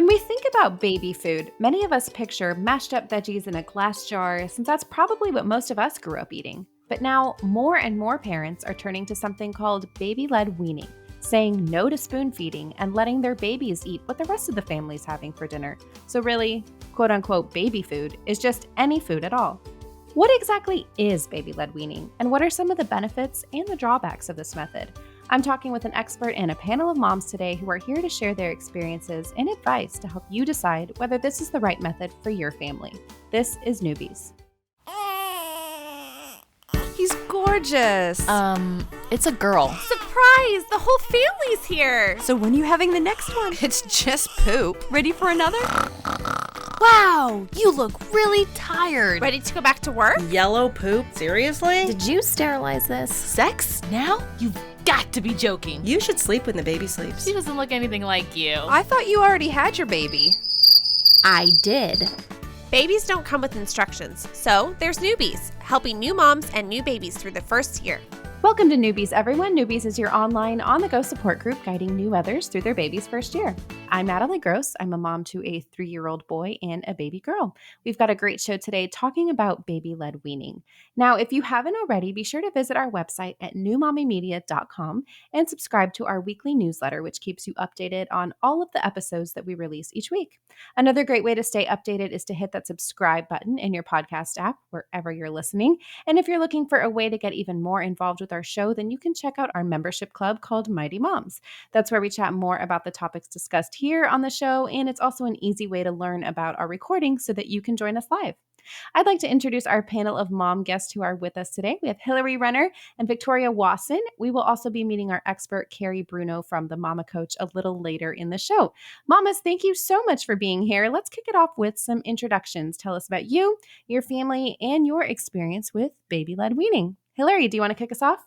When we think about baby food, many of us picture mashed up veggies in a glass jar, since that's probably what most of us grew up eating. But now, more and more parents are turning to something called baby-led weaning, saying no to spoon feeding and letting their babies eat what the rest of the family's having for dinner. So really, quote-unquote baby food is just any food at all. What exactly is baby-led weaning, and what are some of the benefits and the drawbacks of this method? I'm talking with an expert and a panel of moms today who are here to share their experiences and advice to help you decide whether this is the right method for your family. This is Newbies. He's gorgeous. It's a girl. Surprise! The whole family's here! So when are you having the next one? It's just poop. Ready for another? Wow, you look really tired. Ready to go back to work? Yellow poop? Seriously? Did you sterilize this? Sex? Now? You've got to be joking. You should sleep when the baby sleeps. She doesn't look anything like you. I thought you already had your baby. I did. Babies don't come with instructions, so there's Newbies, helping new moms and new babies through the first year. Welcome to Newbies, everyone. Newbies is your online, on-the-go support group guiding new mothers through their baby's first year. I'm Natalie Gross. I'm a mom to a 3-year-old boy and a baby girl. We've got a great show today talking about baby-led weaning. Now, if you haven't already, be sure to visit our website at newmommymedia.com and subscribe to our weekly newsletter, which keeps you updated on all of the episodes that we release each week. Another great way to stay updated is to hit that subscribe button in your podcast app, wherever you're listening. And if you're looking for a way to get even more involved with our show, then you can check out our membership club called Mighty Moms. That's where we chat more about the topics discussed here on the show, and it's also an easy way to learn about our recordings so that you can join us live. I'd like to introduce our panel of mom guests who are with us today. We have Hillary Renner and Victoria Wasson. We will also be meeting our expert, Carrie Bruno from the Mama Coach, a little later in the show. Mamas, thank you so much for being here. Let's kick it off with some introductions. Tell us about you, your family, and your experience with baby-led weaning. Hillary, do you want to kick us off?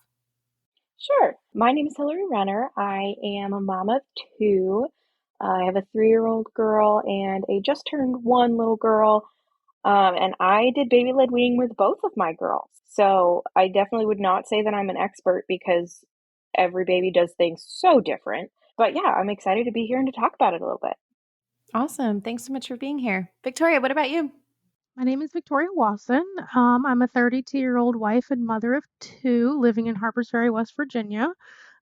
Sure. My name is Hillary Renner. I am a mom of 2. I have a 3-year-old girl and a just turned 1 little girl. And I did baby-led weaning with both of my girls. So I definitely would not say that I'm an expert because every baby does things so different. But yeah, I'm excited to be here and to talk about it a little bit. Awesome. Thanks so much for being here. Victoria, what about you? My name is Victoria Wasson. I'm a 32-year-old wife and mother of 2 living in Harpers Ferry, West Virginia.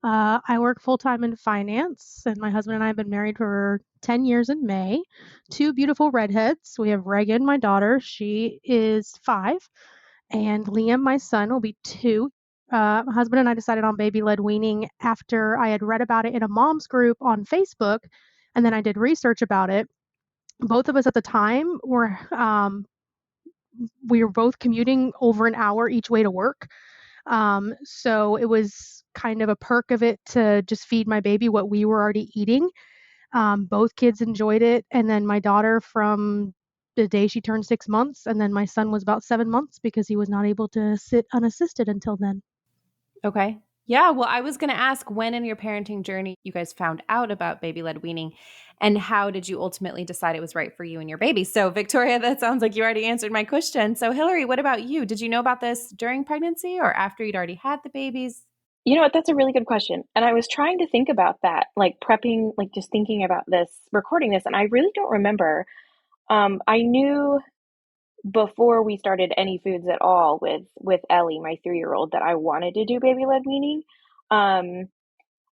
I work full-time in finance, and my husband and I have been married for 10 years in May. 2 beautiful redheads. We have Reagan, my daughter. She is 5. And Liam, my son, will be 2. My husband and I decided on baby-led weaning after I had read about it in a mom's group on Facebook, and then I did research about it. Both of us at the time were we were both commuting over an hour each way to work. So it was kind of a perk of it to just feed my baby what we were already eating. Both kids enjoyed it. And then my daughter from the day she turned 6 months, and then my son was about 7 months because he was not able to sit unassisted until then. Okay. Yeah, well, I was going to ask when in your parenting journey you guys found out about baby-led weaning, and how did you ultimately decide it was right for you and your baby? So Victoria, that sounds like you already answered my question. So Hillary, what about you? Did you know about this during pregnancy or after you'd already had the babies? You know what? That's a really good question. And I was trying to think about that, like prepping, like just thinking about this, recording this, and I really don't remember. I knew before we started any foods at all with Ellie, my 3-year-old, that I wanted to do baby-led weaning. And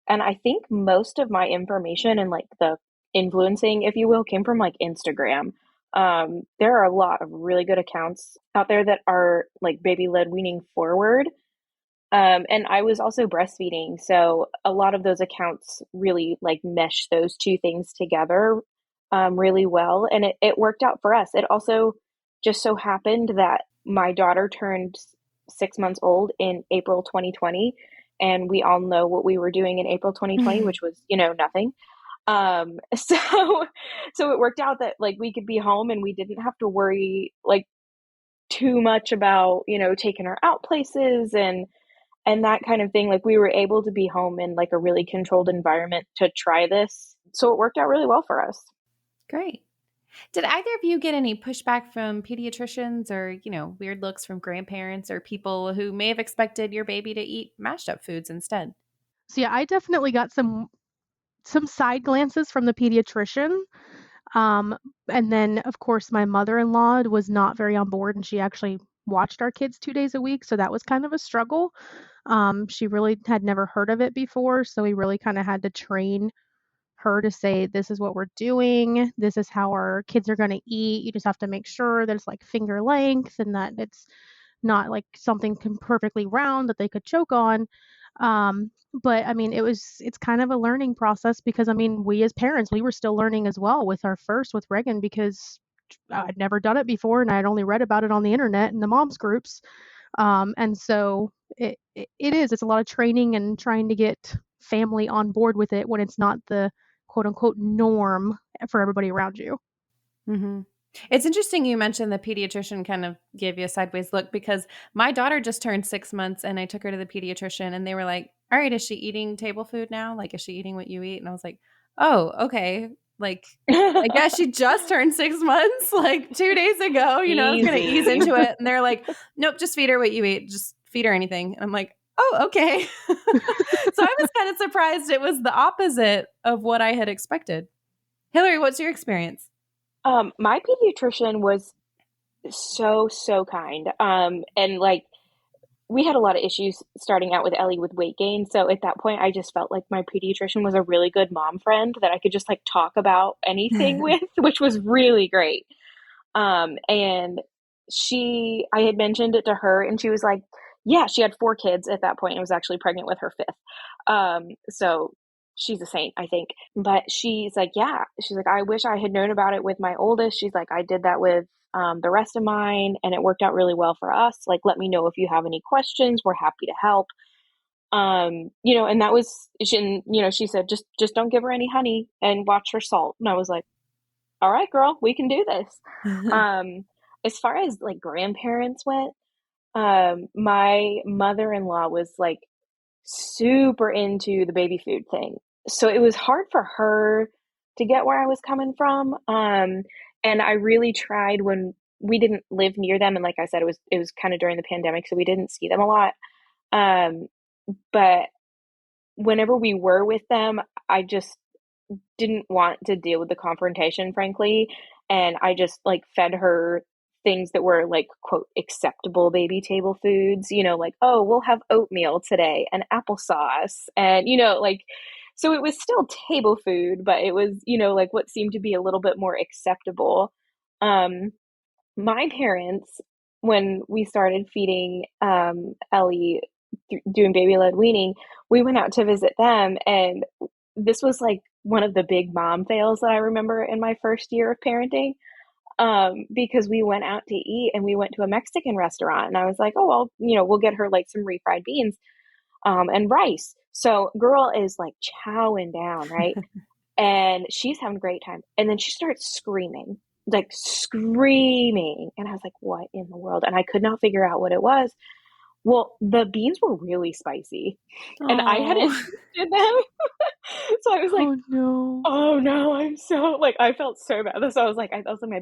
I think most of my information and like the influencing, if you will, came from like Instagram. There are a lot of really good accounts out there that are like baby-led weaning forward. And I was also breastfeeding. So a lot of those accounts really like mesh those 2 things together really well. And it worked out for us. It also just so happened that my daughter turned 6 months old in April 2020. And we all know what we were doing in April 2020, which was, nothing. So it worked out that like we could be home and we didn't have to worry like too much about, taking her out places and that kind of thing. Like we were able to be home in like a really controlled environment to try this. So it worked out really well for us. Great. Did either of you get any pushback from pediatricians or, weird looks from grandparents or people who may have expected your baby to eat mashed up foods instead? So yeah, I definitely got some side glances from the pediatrician. And then, of course, my mother-in-law was not very on board, and she actually watched our kids 2 days a week, so that was kind of a struggle. She really had never heard of it before, so we really kind of had to train her to say, this is what we're doing. This is how our kids are going to eat. You just have to make sure that it's like finger length and that it's not like something perfectly round that they could choke on. But I mean, it's kind of a learning process because I mean, we as parents, we were still learning as well with our first with Reagan because I'd never done it before and I'd only read about it on the internet in the moms groups. And so it's a lot of training and trying to get family on board with it when it's not the quote unquote norm for everybody around you. Mm-hmm. It's interesting you mentioned the pediatrician kind of gave you a sideways look because my daughter just turned 6 months and I took her to the pediatrician and they were like, all right, is she eating table food now? Like, is she eating what you eat? And I was like, oh, okay. Like, I guess she just turned 6 months, like 2 days ago, you know, I was going to ease into it. And they're like, nope, just feed her what you eat. Just feed her anything. And I'm like, oh, okay. So I was kind of surprised it was the opposite of what I had expected. Hillary, what's your experience? My pediatrician was so kind. And like we had a lot of issues starting out with Ellie with weight gain. So at that point, I just felt like my pediatrician was a really good mom friend that I could just like talk about anything with, which was really great. And I had mentioned it to her and she was like, yeah, she had 4 kids at that point and was actually pregnant with her 5th. So she's a saint, I think. But she's like, yeah, she's like, I wish I had known about it with my oldest. She's like, I did that with the rest of mine and it worked out really well for us. Like, let me know if you have any questions. We're happy to help. You know, and that was, she said, just don't give her any honey and watch her salt. And I was like, all right, girl, we can do this. As far as like grandparents went, my mother-in-law was like super into the baby food thing. So it was hard for her to get where I was coming from. And I really tried when we didn't live near them. And like I said, it was kind of during the pandemic, so we didn't see them a lot. But whenever we were with them, I just didn't want to deal with the confrontation, frankly. And I just like fed her things that were like, quote, acceptable baby table foods, you know, like, oh, we'll have oatmeal today and applesauce. And, you know, like, so it was still table food, but it was, you know, like what seemed to be a little bit more acceptable. My parents, when we started feeding Ellie, doing baby-led weaning, we went out to visit them. And this was like one of the big mom fails that I remember in my first year of parenting. Because we went out to eat and we went to a Mexican restaurant and I was like, oh, well, you know, we'll get her like some refried beans, and rice. So girl is like chowing down, right? And she's having a great time. And then she starts screaming. And I was like, what in the world? And I could not figure out what it was. Well, the beans were really spicy and I hadn't tasted them. So I was like, oh no, I'm so like, I felt so bad. So I was like, that was one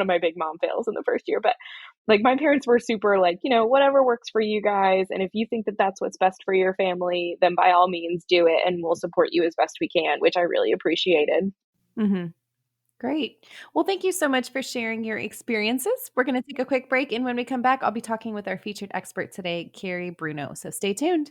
of my big mom fails in the first year. But like my parents were super like, you know, whatever works for you guys. And if you think that that's what's best for your family, then by all means do it. And we'll support you as best we can, which I really appreciated. Mm-hmm. Great. Well, thank you so much for sharing your experiences. We're going to take a quick break. And when we come back, I'll be talking with our featured expert today, Carrie Bruno. So stay tuned.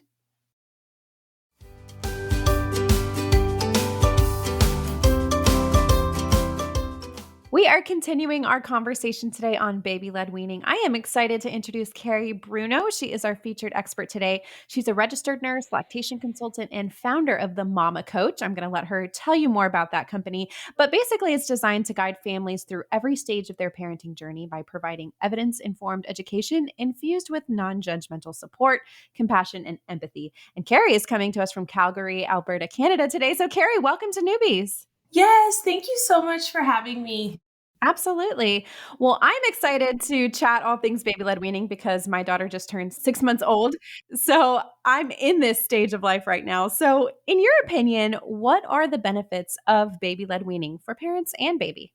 We are continuing our conversation today on baby-led weaning. I am excited to introduce Carrie Bruno. She is our featured expert today. She's a registered nurse, lactation consultant, and founder of the Mama Coach. I'm going to let her tell you more about that company. But basically, it's designed to guide families through every stage of their parenting journey by providing evidence-informed education infused with non-judgmental support, compassion, and empathy. And Carrie is coming to us from Calgary, Alberta, Canada today. So Carrie, welcome to Newbies. Yes, thank you so much for having me. Absolutely. Well, I'm excited to chat all things baby-led weaning because my daughter just turned 6 months old. So I'm in this stage of life right now. So in your opinion, what are the benefits of baby-led weaning for parents and baby?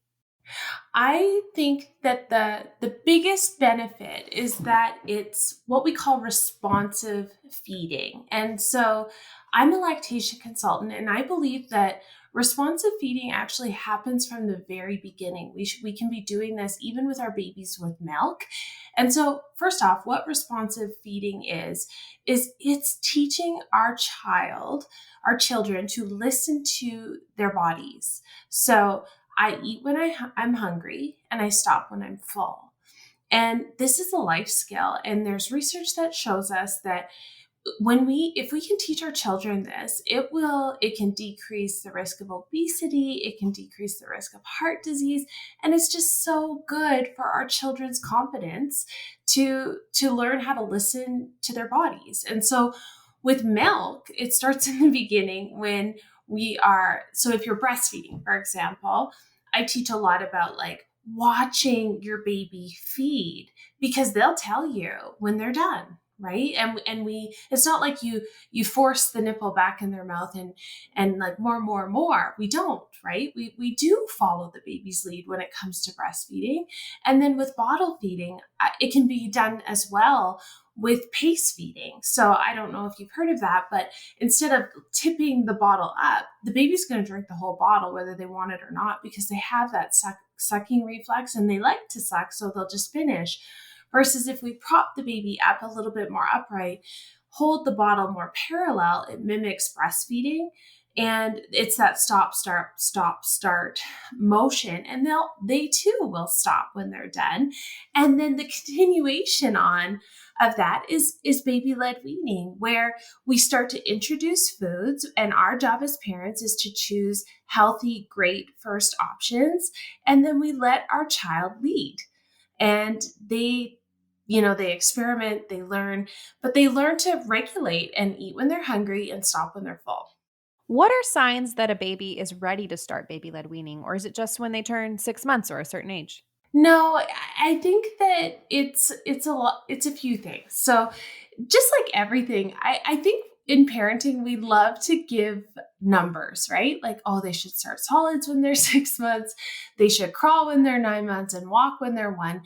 I think that the biggest benefit is that it's what we call responsive feeding. And so I'm a lactation consultant, and I believe that responsive feeding actually happens from the very beginning. We can be doing this even with our babies with milk. And so first off, what responsive feeding is it's teaching our children to listen to their bodies. So I eat when I'm hungry and I stop when I'm full. And this is a life skill. And there's research that shows us that if we can teach our children this, it can decrease the risk of obesity, it can decrease the risk of heart disease, and it's just so good for our children's confidence to learn how to listen to their bodies. And so with milk, it starts in the beginning when so if you're breastfeeding, for example, I teach a lot about like watching your baby feed, because they'll tell you when they're done. Right. And it's not like you force the nipple back in their mouth and like more. We don't, right? We do follow the baby's lead when it comes to breastfeeding. And then with bottle feeding, it can be done as well with pace feeding. So I don't know if you've heard of that, but instead of tipping the bottle up, the baby's going to drink the whole bottle, whether they want it or not, because they have that sucking reflex and they like to suck. So they'll just finish. Versus if we prop the baby up a little bit more upright, hold the bottle more parallel, it mimics breastfeeding. And it's that stop, start motion. And they too will stop when they're done. And then the continuation on of that is baby-led weaning, where we start to introduce foods. And our job as parents is to choose healthy, great first options. And then we let our child lead. And they experiment, they learn, but they learn to regulate and eat when they're hungry and stop when they're full. What are signs that a baby is ready to start baby-led weaning, or is it just when they turn 6 months or a certain age? No, I think that it's a lot. It's a few things. So just like everything, I think in parenting, we love to give numbers, right? Like, oh, they should start solids when they're 6 months. They should crawl when they're 9 months and walk when they're 1.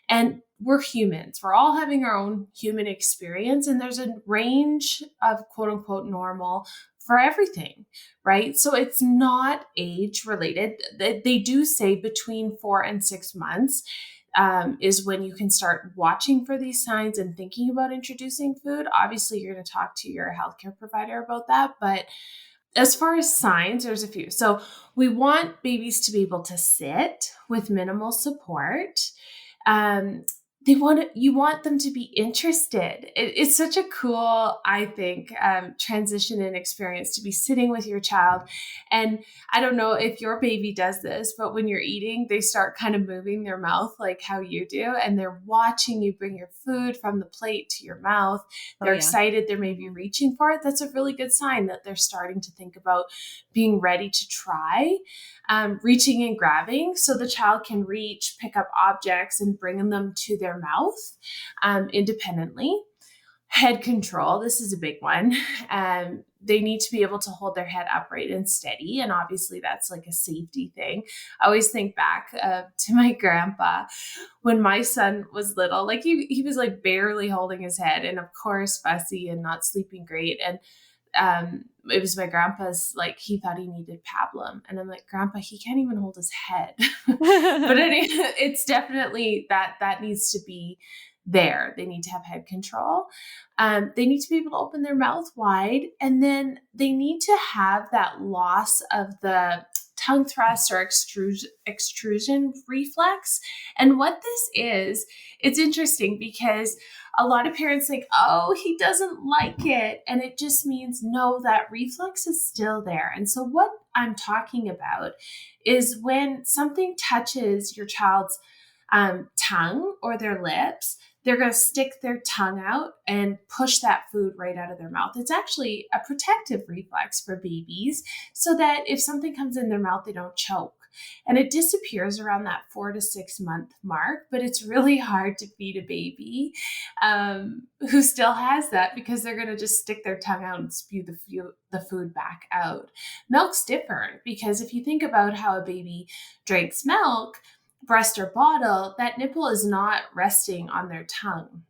And we're humans. We're all having our own human experience. And there's a range of quote unquote normal for everything, right? So it's not age related. They do say between 4 and 6 months is when you can start watching for these signs and thinking about introducing food. Obviously, you're going to talk to your healthcare provider about that. But as far as signs, there's a few. So we want babies to be able to sit with minimal support. You want them to be interested. It's such a cool, I think, transition and experience to be sitting with your child. And I don't know if your baby does this, but when you're eating, they start kind of moving their mouth like how you do. And they're watching you bring your food from the plate to your mouth. They're excited. They're maybe reaching for it. That's a really good sign that they're starting to think about being ready to try. Reaching and grabbing, so the child can reach, pick up objects and bring them to their mouth independently. Head control, this is a big one. They need to be able to hold their head upright and steady. And obviously that's like a safety thing. I always think back to my grandpa when my son was little, like he was like barely holding his head and of course fussy and not sleeping great. And it was my grandpa's, like, he thought he needed pablum. And I'm like, Grandpa, he can't even hold his head. But anyway, it's definitely that needs to be there. They need to have head control. They need to be able to open their mouth wide. And then they need to have that loss of the tongue thrust or extrusion reflex. And what this is, it's interesting because a lot of parents think, oh, he doesn't like it. And it just means, no, that reflex is still there. And so what I'm talking about is when something touches your child's tongue or their lips, they're going to stick their tongue out and push that food right out of their mouth. It's actually a protective reflex for babies so that if something comes in their mouth, they don't choke. And it disappears around that 4 to 6 month mark, but it's really hard to feed a baby who still has that because they're going to just stick their tongue out and spew the food back out. Milk's different because if you think about how a baby drinks milk, breast or bottle, that nipple is not resting on their tongue.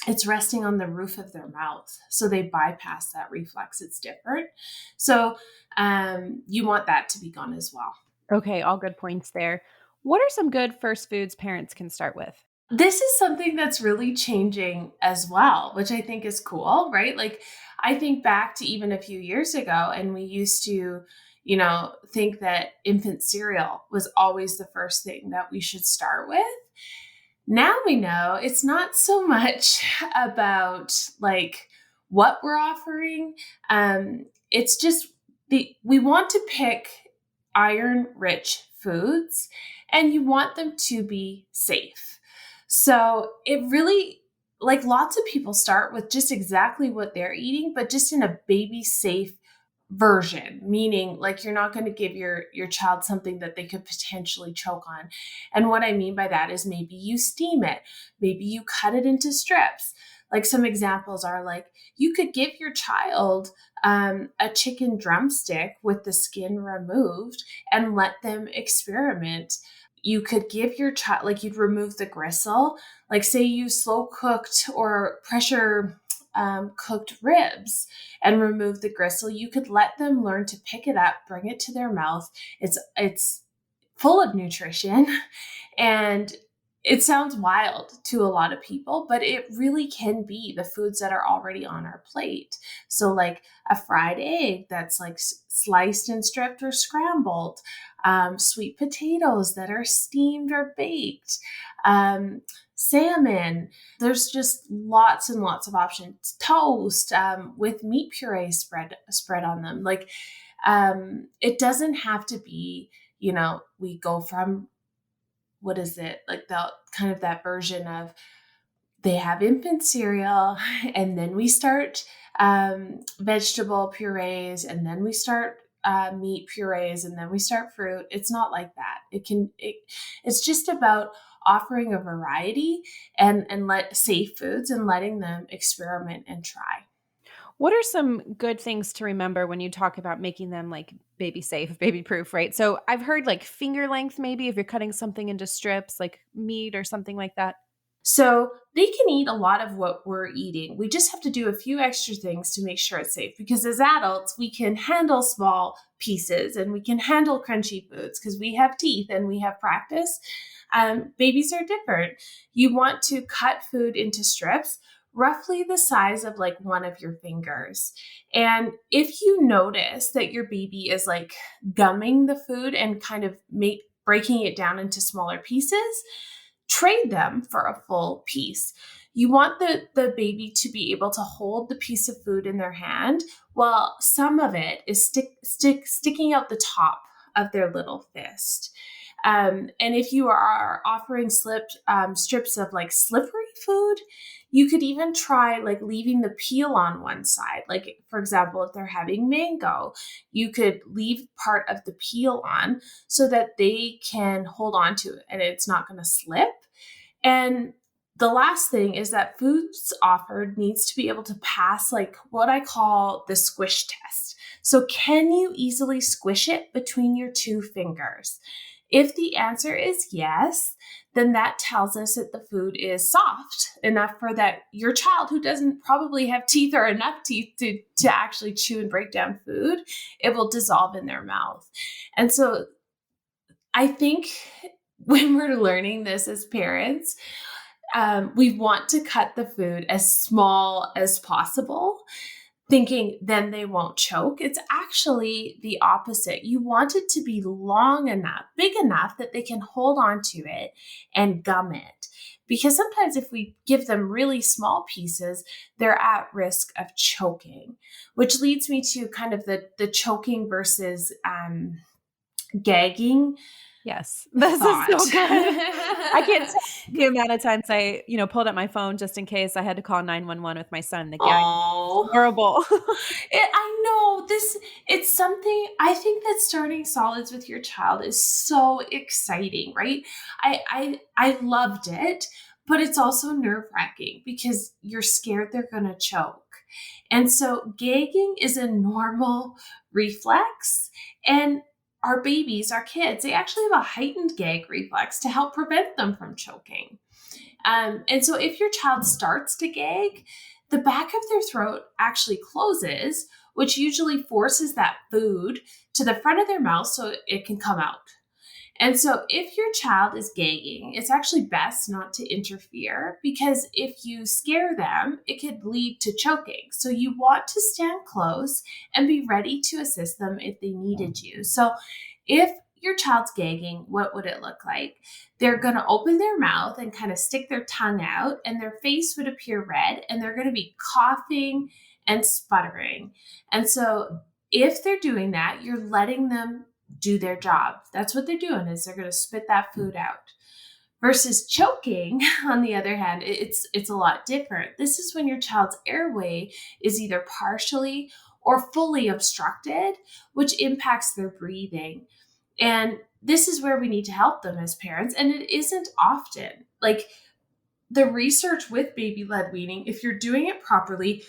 it's resting on the roof of their mouth. So they bypass that reflex. It's different. So you want that to be gone as well. Okay, all good points there. What are some good first foods parents can start with? This is something that's really changing as well, which I think is cool, right? Like, I think back to even a few years ago, and we used to, think that infant cereal was always the first thing that we should start with. Now we know it's not so much about like what we're offering. It's just we want to pick iron rich foods, and you want them to be safe. So it really, like, lots of people start with just exactly what they're eating, but just in a baby safe version, meaning like you're not going to give your child something that they could potentially choke on. And what I mean by that is maybe you steam it, maybe you cut it into strips. Like, some examples are like, you could give your child a chicken drumstick with the skin removed and let them experiment. You could give your child, like, you'd remove the gristle, like say you slow cooked or pressure cooked ribs and remove the gristle. You could let them learn to pick it up, bring it to their mouth. It's full of nutrition, and it sounds wild to a lot of people, but it really can be the foods that are already on our plate. So like a fried egg that's like sliced and stripped or scrambled, sweet potatoes that are steamed or baked, salmon. There's just lots and lots of options. Toast with meat puree spread on them. Like, it doesn't have to be, we go from, what is it, like the kind of that version of they have infant cereal and then we start vegetable purees and then we start meat purees and then we start fruit. It's not like that. It's just about offering a variety and let safe foods and letting them experiment and try. What are some good things to remember when you talk about making them like baby safe, baby proof, right? So I've heard like finger length, maybe if you're cutting something into strips, like meat or something like that. So they can eat a lot of what we're eating. We just have to do a few extra things to make sure it's safe, because as adults, we can handle small pieces and we can handle crunchy foods because we have teeth and we have practice. Babies are different. You want to cut food into strips roughly the size of like one of your fingers. And if you notice that your baby is like gumming the food and kind of breaking it down into smaller pieces, trade them for a full piece. You want the baby to be able to hold the piece of food in their hand while some of it is sticking out the top of their little fist. And if you are offering strips of like slippery food, you could even try like leaving the peel on one side. Like, for example, if they're having mango, you could leave part of the peel on so that they can hold on to it and it's not going to slip. And the last thing is that foods offered needs to be able to pass like what I call the squish test. So can you easily squish it between your two fingers? If the answer is yes, then that tells us that the food is soft enough for that your child, who doesn't probably have teeth or enough teeth to actually chew and break down food, it will dissolve in their mouth. And so I think when we're learning this as parents, we want to cut the food as small as possible, thinking then they won't choke. It's actually the opposite. You want it to be long enough, big enough that they can hold on to it and gum it. Because sometimes if we give them really small pieces, they're at risk of choking, which leads me to kind of the choking versus gagging. Yes, this is so good. I can't tell you the amount of times I, pulled up my phone just in case I had to call 911 with my son. The gag was horrible. I know this. It's something I think that starting solids with your child is so exciting, right? I loved it, but it's also nerve-wracking because you're scared they're going to choke. And so gagging is a normal reflex, and our babies, our kids, they actually have a heightened gag reflex to help prevent them from choking. And so if your child starts to gag, the back of their throat actually closes, which usually forces that food to the front of their mouth so it can come out. And so if your child is gagging, it's actually best not to interfere, because if you scare them, it could lead to choking. So you want to stand close and be ready to assist them if they needed you. So if your child's gagging, what would it look like? They're going to open their mouth and kind of stick their tongue out, and their face would appear red, and they're going to be coughing and sputtering. And so if they're doing that, you're letting them do their job. That's what they're doing, is they're going to spit that food out. Versus choking, on the other hand, it's a lot different. This is when your child's airway is either partially or fully obstructed, which impacts their breathing. And this is where we need to help them as parents. And it isn't often. Like, the research with baby-led weaning, if you're doing it properly,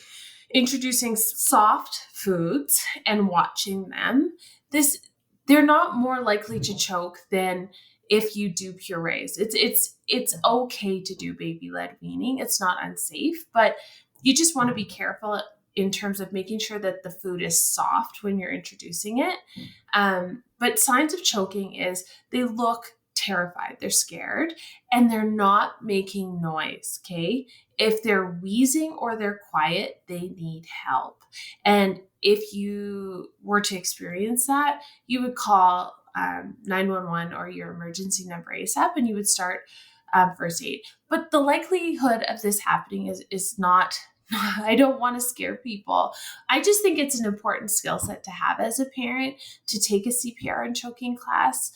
introducing soft foods and watching them, they're not more likely to choke than if you do purees. It's okay to do baby-led weaning. It's not unsafe, but you just want to be careful in terms of making sure that the food is soft when you're introducing it. But signs of choking is they look terrified, they're scared, and they're not making noise, okay? If they're wheezing or they're quiet, they need help. And if you were to experience that, you would call 911 or your emergency number ASAP, and you would start first aid. But the likelihood of this happening is not, I don't want to scare people. I just think it's an important skill set to have as a parent, to take a CPR and choking class,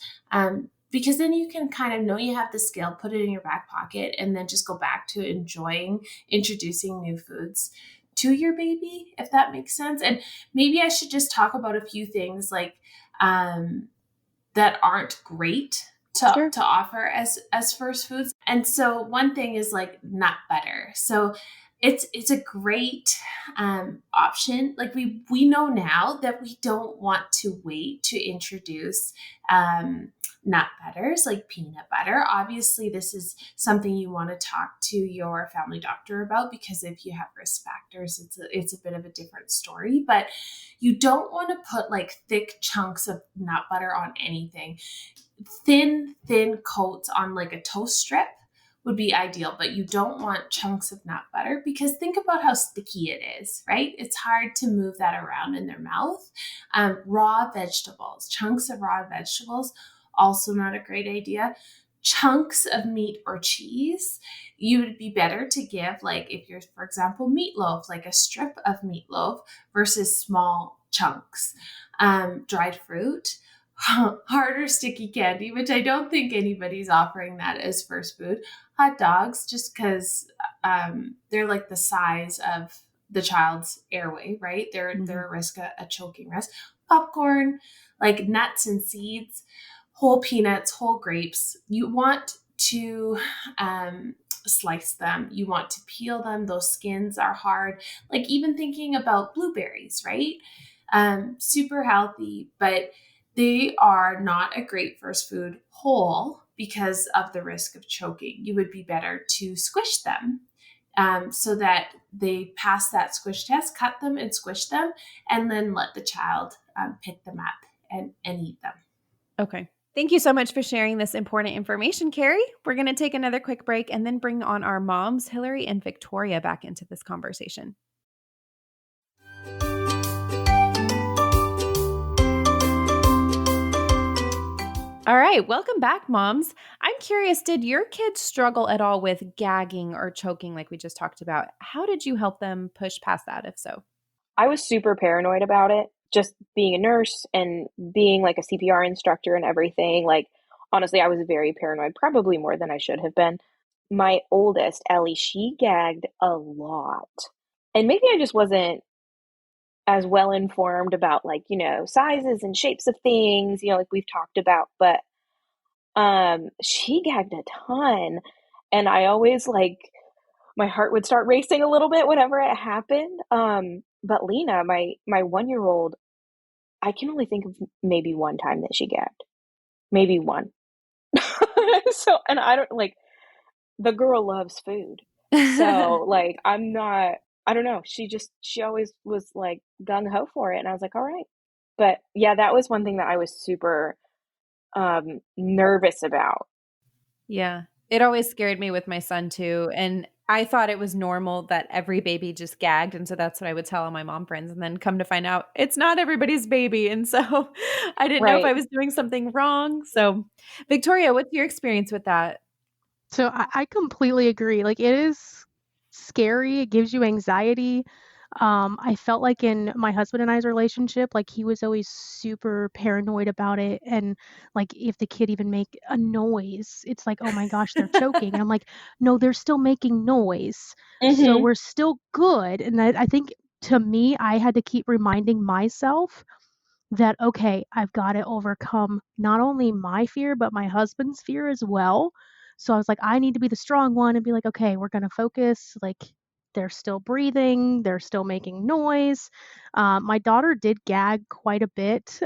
because then you can kind of know you have the skill, put it in your back pocket, and then just go back to enjoying introducing new foods to your baby, if that makes sense. And maybe I should just talk about a few things like that aren't great to offer as first foods. And so one thing is like nut butter. So it's a great option. Like we know now that we don't want to wait to introduce nut butters like peanut butter. Obviously, this is something you want to talk to your family doctor about, because if you have risk factors, it's a bit of a different story. But you don't want to put like thick chunks of nut butter on anything. Thin coats on like a toast strip would be ideal, but you don't want chunks of nut butter, because think about how sticky it is, right? It's hard to move that around in their mouth. Raw vegetables, chunks of raw vegetables, also not a great idea. Chunks of meat or cheese, you would be better to give, like if you're, for example, meatloaf, like a strip of meatloaf versus small chunks. Dried fruit, harder sticky candy, which I don't think anybody's offering that as first food. Hot dogs, just because they're like the size of the child's airway, right? They're a risk, a choking risk. Popcorn, like nuts and seeds, whole peanuts, whole grapes. You want to slice them. You want to peel them. Those skins are hard. Like even thinking about blueberries, right? Super healthy, but they are not a great first food whole because of the risk of choking. You would be better to squish them so that they pass that squish test, cut them and squish them, and then let the child pick them up and eat them. Okay. Thank you so much for sharing this important information, Carrie. We're going to take another quick break and then bring on our moms, Hillary and Victoria, back into this conversation. All right, welcome back, moms. I'm curious, did your kids struggle at all with gagging or choking like we just talked about? How did you help them push past that, if so? I was super paranoid about it. Just being a nurse and being like a CPR instructor and everything. Like, honestly, I was very paranoid, probably more than I should have been. My oldest, Ellie, she gagged a lot. And maybe I just wasn't as well informed about like, sizes and shapes of things, like we've talked about, but she gagged a ton. And I always my heart would start racing a little bit whenever it happened. But Lena, my 1-year-old, I can only think of maybe one time that she gagged. Maybe one. And I don't the girl loves food. So like I don't know. She always was like gung ho for it. And I was like, all right. But yeah, that was one thing that I was super nervous about. Yeah. It always scared me with my son too, and I thought it was normal that every baby just gagged, and so that's what I would tell all my mom friends, and then come to find out it's not everybody's baby, and so I didn't know if Right. I was doing something wrong. So, Victoria, what's your experience with that? So I completely agree. Like it is scary. It gives you anxiety. I felt like in my husband and I's relationship, like he was always super paranoid about it. And like if the kid even make a noise, it's like, oh my gosh, they're choking. And I'm like, no, they're still making noise. So Mhm. we're still good. And I think to me, I had to keep reminding myself that, okay, I've got to overcome not only my fear, but my husband's fear as well. So I was like, I need to be the strong one and be like, okay, we're going to focus. Like, they're still breathing, they're still making noise. My daughter did gag quite a bit.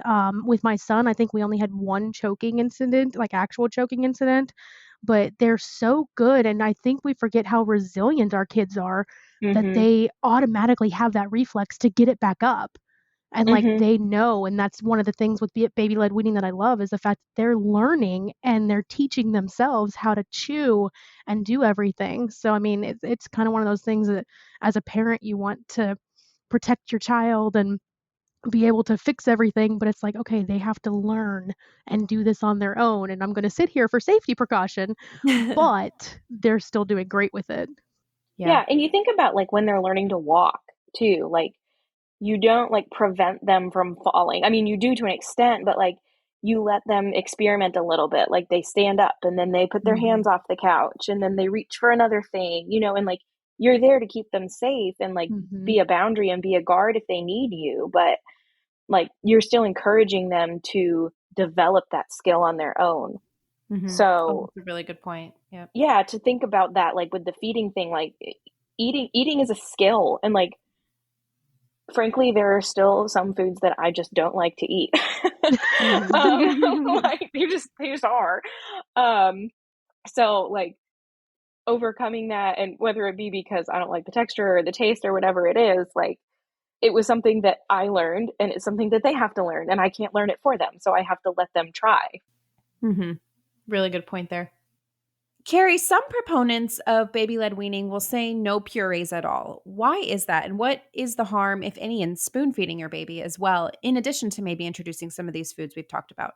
With my son, I think we only had one choking incident, like actual choking incident, but they're so good. And I think we forget how resilient our kids are that Mhm. they automatically have that reflex to get it back up. And like Mhm. they know, and that's one of the things with baby led weaning that I love is the fact that they're learning and they're teaching themselves how to chew and do everything. So I mean, it's kind of one of those things that as a parent you want to protect your child and be able to fix everything, but it's like, okay, they have to learn and do this on their own. And I'm going to sit here for safety precaution, but they're still doing great with it. Yeah. Yeah, and you think about like when they're learning to walk too, like you don't like prevent them from falling. I mean, you do to an extent, but like you let them experiment a little bit. Like they stand up and then they put their Mhm. hands off the couch and then they reach for another thing, and like you're there to keep them safe and like Hmm. be a boundary and be a guard if they need you, but like you're still encouraging them to develop that skill on their own. Mhm. Oh, So, that's a really good point. Yep. yeah, to think about that like with the feeding thing, like eating is a skill and like frankly, there are still some foods that I just don't like to eat. Mhm. Like they just are. Um, so like overcoming that, and whether it be because I don't like the texture or the taste or whatever it is, like it was something that I learned, and it's something that they have to learn, and I can't learn it for them, so I have to let them try. Mhm. Really good point there. Carrie, some proponents of baby led weaning will say no purees at all. Why is that? And what is the harm, if any, in spoon feeding your baby as well, in addition to maybe introducing some of these foods we've talked about?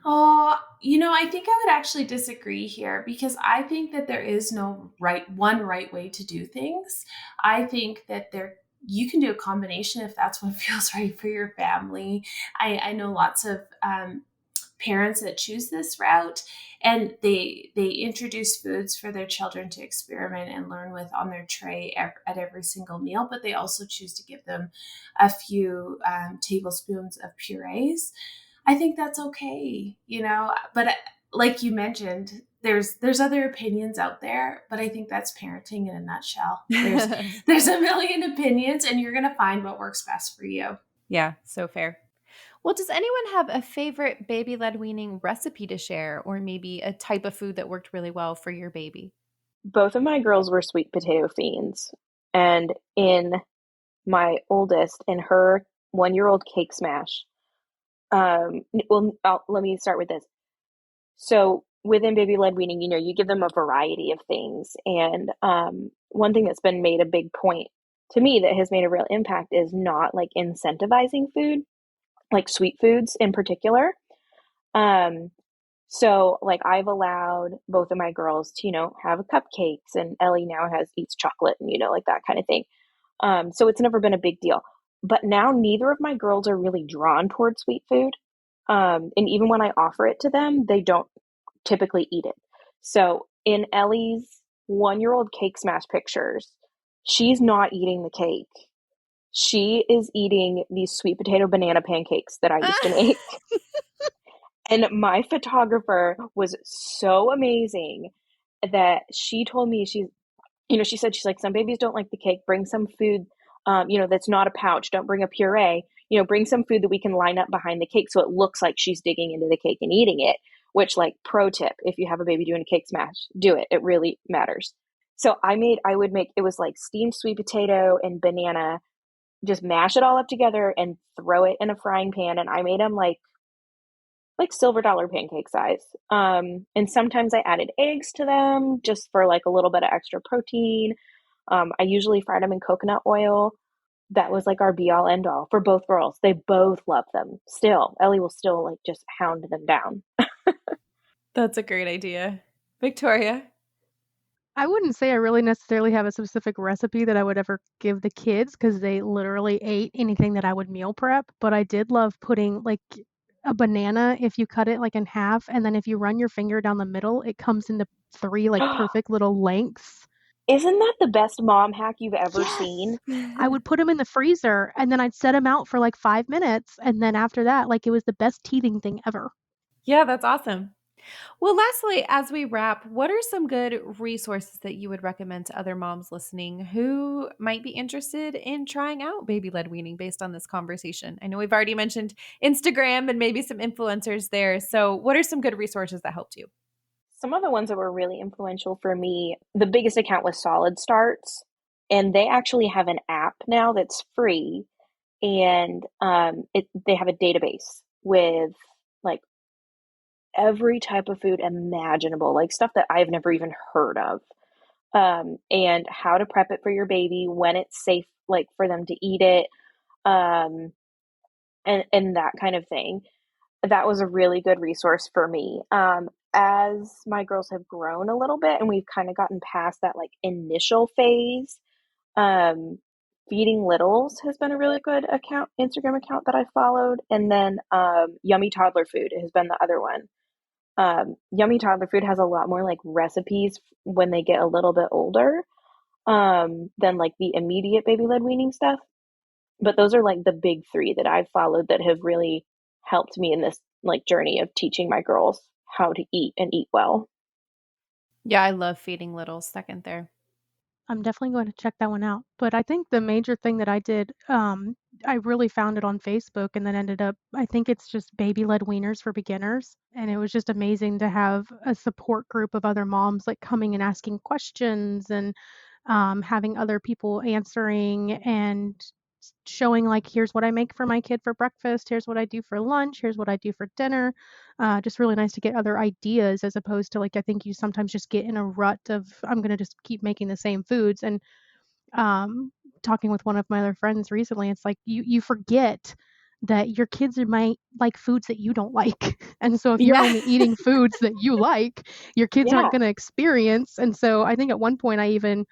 Oh, I think I would actually disagree here because I think that there is no right way to do things. I think that you can do a combination if that's what feels right for your family. I know lots of parents that choose this route, and they introduce foods for their children to experiment and learn with on their tray at every single meal, but they also choose to give them a few tablespoons of purees. I think that's okay, but like you mentioned, there's other opinions out there, but I think that's parenting in a nutshell. There's a million opinions, and you're going to find what works best for you. Yeah, so fair. Well, does anyone have a favorite baby led weaning recipe to share, or maybe a type of food that worked really well for your baby? Both of my girls were sweet potato fiends, and in my oldest, in her 1-year-old cake smash, well, let me start with this. So within baby led weaning, you give them a variety of things. And one thing that's been made a big point to me that has made a real impact is not like incentivizing food, like sweet foods in particular. Um, so like I've allowed both of my girls to, have cupcakes, and Ellie now eats chocolate and, like that kind of thing. So it's never been a big deal. But now neither of my girls are really drawn towards sweet food. And even when I offer it to them, they don't typically eat it. So in Ellie's 1-year-old cake smash pictures, she's not eating the cake. She is eating these sweet potato banana pancakes that I used to make. And my photographer was so amazing that she told me she said she's like, some babies don't like the cake. Bring some food, that's not a pouch. Don't bring a puree. Bring some food that we can line up behind the cake so it looks like she's digging into the cake and eating it. which like pro tip, if you have a baby doing a cake smash, do it. It really matters. So I would make, it was like steamed sweet potato and banana, just mash it all up together and throw it in a frying pan. And I made them like silver dollar pancake size. And sometimes I added eggs to them just for like a little bit of extra protein. I usually fried them in coconut oil. That was like our be all end all for both girls. They both love them still. Ellie will still like just hound them down. That's a great idea. Victoria? I wouldn't say I really necessarily have a specific recipe that I would ever give the kids because they literally ate anything that I would meal prep. But I did love putting like a banana, if you cut it like in half, and then if you run your finger down the middle, it comes into 3 like perfect little lengths. Isn't that the best mom hack you've ever seen? I would put them in the freezer and then I'd set them out for like 5 minutes. And then after that, like it was the best teething thing ever. Yeah, that's awesome. Well, lastly, as we wrap, what are some good resources that you would recommend to other moms listening who might be interested in trying out baby-led weaning based on this conversation? I know we've already mentioned Instagram and maybe some influencers there. So what are some good resources that helped you? Some of the ones that were really influential for me, the biggest account was Solid Starts, and they actually have an app now that's free, and they have a database with like every type of food imaginable, like stuff that I've never even heard of, and how to prep it for your baby, when it's safe, like for them to eat it, um, and that kind of thing. That was a really good resource for me. As my girls have grown a little bit and we've kind of gotten past that like initial phase, um, Feeding Littles has been a really good Instagram account that I followed. And then Yummy Toddler Food has been the other one. Yummy Toddler Food has a lot more like recipes when they get a little bit older, than like the immediate baby led weaning stuff. But those are like the big three that I've followed that have really helped me in this like journey of teaching my girls how to eat and eat well. Yeah, I love Feeding Littles. Second there. I'm definitely going to check that one out. But I think the major thing that I did, I really found it on Facebook and then ended up, I think it's just baby led weaners for beginners. And it was just amazing to have a support group of other moms like coming and asking questions and having other people answering and showing like, here's what I make for my kid for breakfast, here's what I do for lunch, here's what I do for dinner. Just really nice to get other ideas as opposed to like, I think you sometimes just get in a rut of, I'm going to just keep making the same foods. And talking with one of my other friends recently, it's like you forget that your kids might like foods that you don't like. And so if you're Yeah. only eating foods that you like, your kids Yeah. aren't going to experience. And so I think at one point I even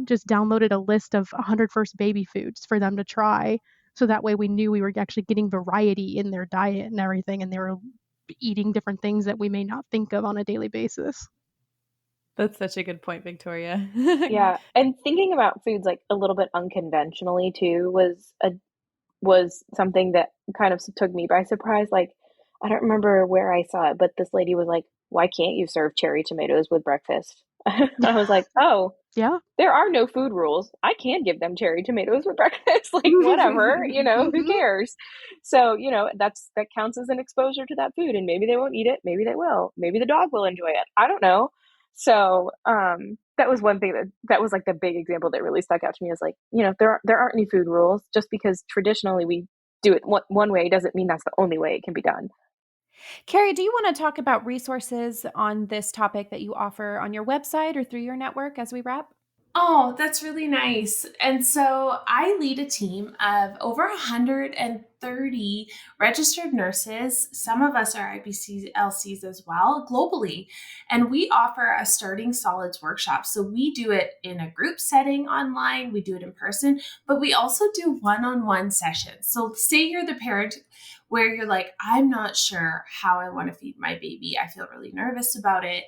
just downloaded a list of 100 first baby foods for them to try. So that way we knew we were actually getting variety in their diet and everything. And they were eating different things that we may not think of on a daily basis. That's such a good point, Victoria. Yeah. And thinking about foods like a little bit unconventionally too was something that kind of took me by surprise. Like, I don't remember where I saw it, but this lady was like, why can't you serve cherry tomatoes with breakfast? I was like, oh, Yeah. there are no food rules. I can give them cherry tomatoes with breakfast, like whatever, who cares? So, that counts as an exposure to that food, and maybe they won't eat it. Maybe they will. Maybe the dog will enjoy it. I don't know. So, that was one thing that was like the big example that really stuck out to me is like, there aren't any food rules. Just because traditionally we do it one way doesn't mean that's the only way it can be done. Carrie, do you want to talk about resources on this topic that you offer on your website or through your network as we wrap? Oh, that's really nice. And so I lead a team of over 130 registered nurses. Some of us are IBCLCs as well, globally. And we offer a starting solids workshop. So we do it in a group setting online, we do it in person, but we also do one-on-one sessions. So say you're the parent where you're like, I'm not sure how I want to feed my baby. I feel really nervous about it.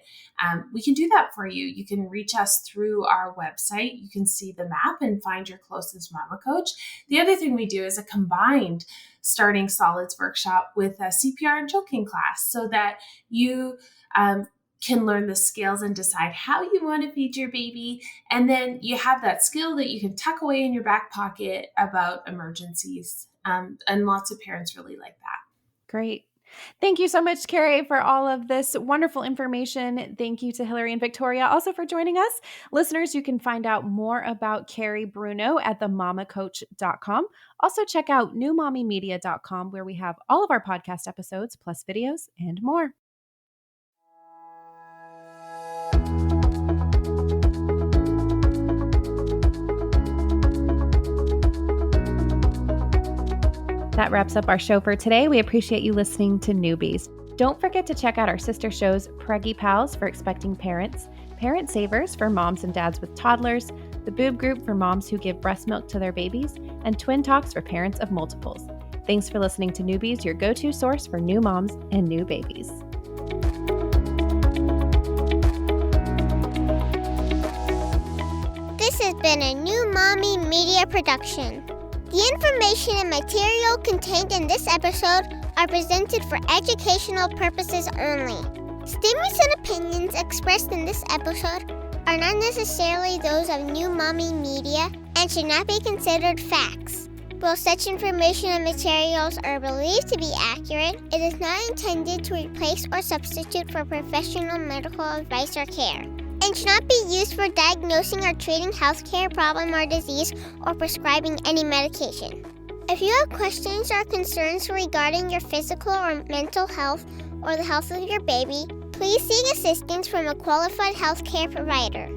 We can do that for you. You can reach us through our website. You can see the map and find your closest mama coach. The other thing we do is a combined starting solids workshop with a CPR and choking class so that you can learn the skills and decide how you want to feed your baby. And then you have that skill that you can tuck away in your back pocket about emergencies. And lots of parents really like that. Great. Thank you so much, Carrie, for all of this wonderful information. Thank you to Hillary and Victoria also for joining us. Listeners, you can find out more about Carrie Bruno at themamacoach.com. Also, check out newmommymedia.com, where we have all of our podcast episodes, plus videos and more. That wraps up our show for today. We appreciate you listening to Newbies. Don't forget to check out our sister shows, Preggy Pals for expecting parents, Parent Savers for moms and dads with toddlers, the Boob Group for moms who give breast milk to their babies, and Twin Talks for parents of multiples. Thanks for listening to Newbies, your go-to source for new moms and new babies. This has been a New Mommy Media production. The information and material contained in this episode are presented for educational purposes only. Statements and opinions expressed in this episode are not necessarily those of New Mommy Media and should not be considered facts. While such information and materials are believed to be accurate, it is not intended to replace or substitute for professional medical advice or care, and should not be used for diagnosing or treating healthcare problem or disease or prescribing any medication. If you have questions or concerns regarding your physical or mental health or the health of your baby, please seek assistance from a qualified healthcare provider.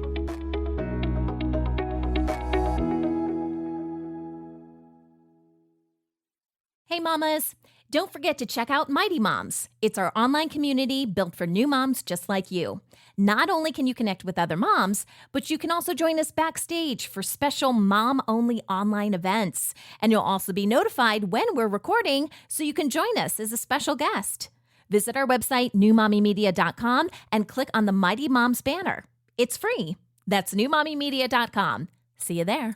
Hey mamas, don't forget to check out Mighty Moms. It's our online community built for new moms just like you. Not only can you connect with other moms, but you can also join us backstage for special mom-only online events. And you'll also be notified when we're recording, so you can join us as a special guest. Visit our website, newmommymedia.com, and click on the Mighty Moms banner. It's free. That's newmommymedia.com. See you there.